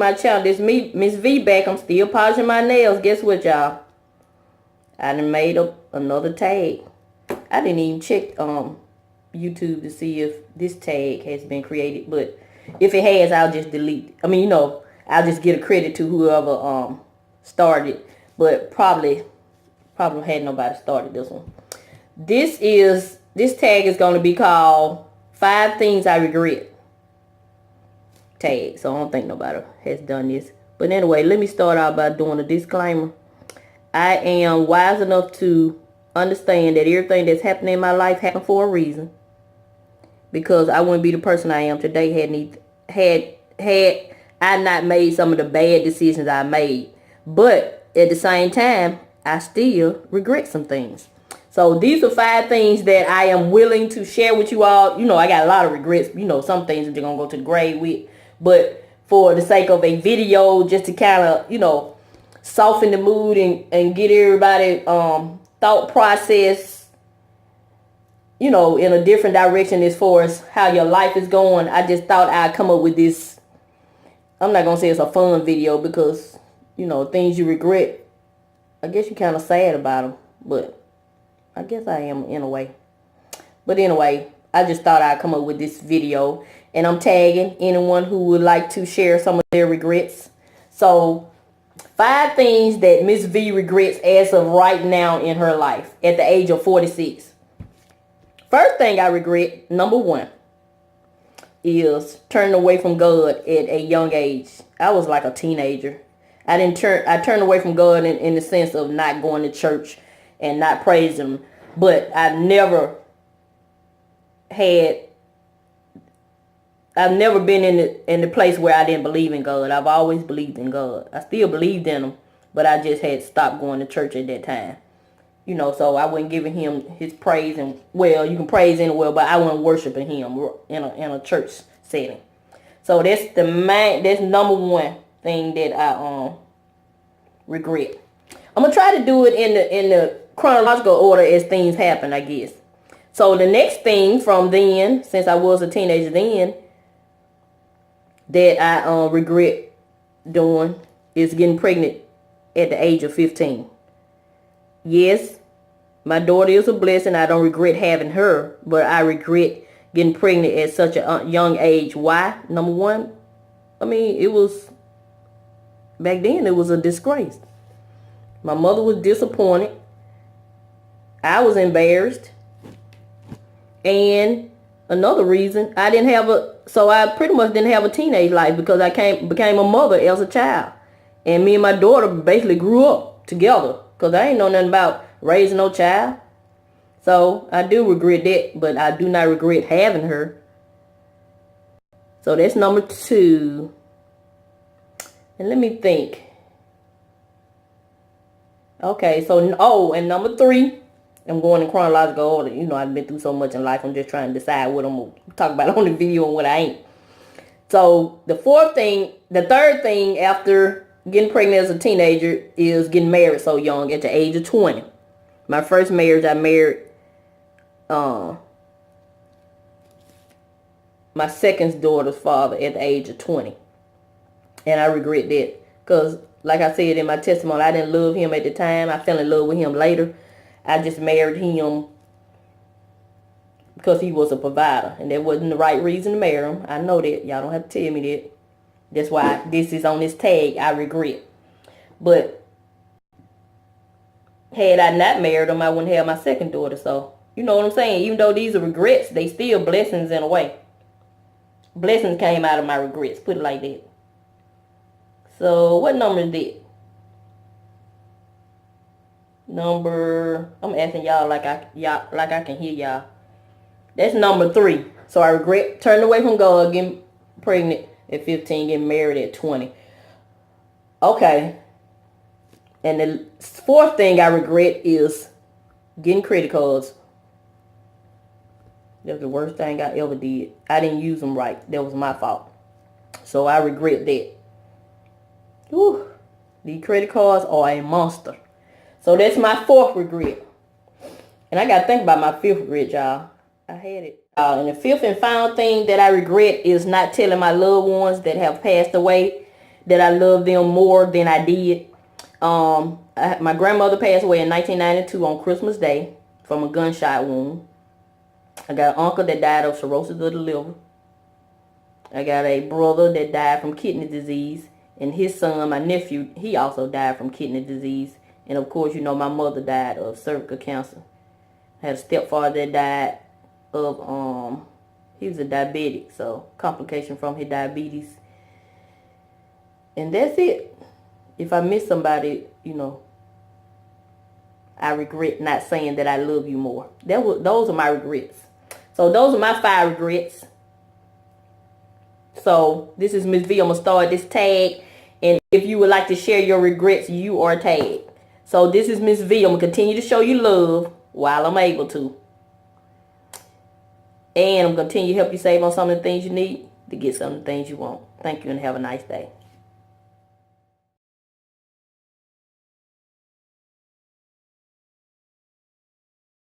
my channel. This me, Miss V back. I'm still polishing my nails. Guess what, y'all? I done made up another tag. I didn't even check YouTube to see if this tag has been created, but if it has, I'll just delete it. I mean, you know, I'll just get a credit to whoever started, but probably had nobody started this one. This tag is going to be called 5 Things I Regret tag. So I don't think nobody has done this. But anyway, let me start out by doing a disclaimer. I am wise enough to understand that everything that's happening in my life happened for a reason. Because I wouldn't be the person I am today had I not made some of the bad decisions I made. But at the same time, I still regret some things. So these are 5 things that I am willing to share with you all. You know, I got a lot of regrets. You know, some things that you're going to go to the grave with. But for the sake of a video, just to kind of, you know, soften the mood and get everybody thought process, you know, in a different direction as far as how your life is going. I just thought I'd come up with this. I'm not going to say it's a fun video because, you know, things you regret, I guess you're kind of sad about them. But I guess I am in a way. But anyway, I just thought I'd come up with this video. And I'm tagging anyone who would like to share some of their regrets. So 5 things that Miss V regrets as of right now in her life at the age of 46. First thing I regret, number 1, is turning away from God at a young age. I was like a teenager. I turned away from God in the sense of not going to church and not praising Him. But I've never been in the place where I didn't believe in God. I've always believed in God. I still believed in Him, but I just had stopped going to church at that time. You know, so I wasn't giving Him His praise, and well, you can praise anywhere, but I wasn't worshiping Him in a church setting. So that's number 1 thing that I regret. I'm gonna try to do it in the chronological order as things happen, I guess. So the next thing from then, since I was a teenager then, that I regret doing is getting pregnant at the age of 15. Yes, my daughter is a blessing. I don't regret having her, but I regret getting pregnant at such a young age. Why? Number 1, I mean, back then it was a disgrace. My mother was disappointed. I was embarrassed. And another reason, I pretty much didn't have a teenage life because I became a mother as a child. And me and my daughter basically grew up together because I ain't know nothing about raising no child. So I do regret that, but I do not regret having her. So that's number 2. And let me think. Okay, so, and number 3. I'm going in chronological order. You know, I've been through so much in life. I'm just trying to decide what I'm going to talk about on the video and what I ain't. So the third thing after getting pregnant as a teenager is getting married so young at the age of 20. My first marriage, I married my second daughter's father at the age of 20. And I regret that because, like I said in my testimony, I didn't love him at the time. I fell in love with him later. I just married him because he was a provider. And that wasn't the right reason to marry him. I know that. Y'all don't have to tell me that. That's why this is on this tag, I regret. But had I not married him, I wouldn't have my second daughter. So, you know what I'm saying? Even though these are regrets, they still blessings in a way. Blessings came out of my regrets. Put it like that. So, what number is that? I'm asking y'all like I can hear y'all. That's number 3. So I regret turning away from God, getting pregnant at 15, getting married at 20. Okay. And the 4th thing I regret is getting credit cards. That was the worst thing I ever did. I didn't use them right. That was my fault. So I regret that. Whew. These credit cards are a monster. So that's my 4th regret. And I got to think about my 5th regret, y'all. I had it. And the 5th and final thing that I regret is not telling my loved ones that have passed away that I love them more than I did. My grandmother passed away in 1992 on Christmas Day from a gunshot wound. I got an uncle that died of cirrhosis of the liver. I got a brother that died from kidney disease. And his son, my nephew, he also died from kidney disease. And of course, you know, my mother died of cervical cancer. I had a stepfather that died of, he was a diabetic, so complication from his diabetes. And that's it. If I miss somebody, you know, I regret not saying that I love you more. Those are my regrets. So those are my 5 regrets. So this is Miss V. I'm going to start this tag. And if you would like to share your regrets, you are tagged. So this is Miss V. I'm going to continue to show you love while I'm able to. And I'm going to continue to help you save on some of the things you need to get some of the things you want. Thank you and have a nice day.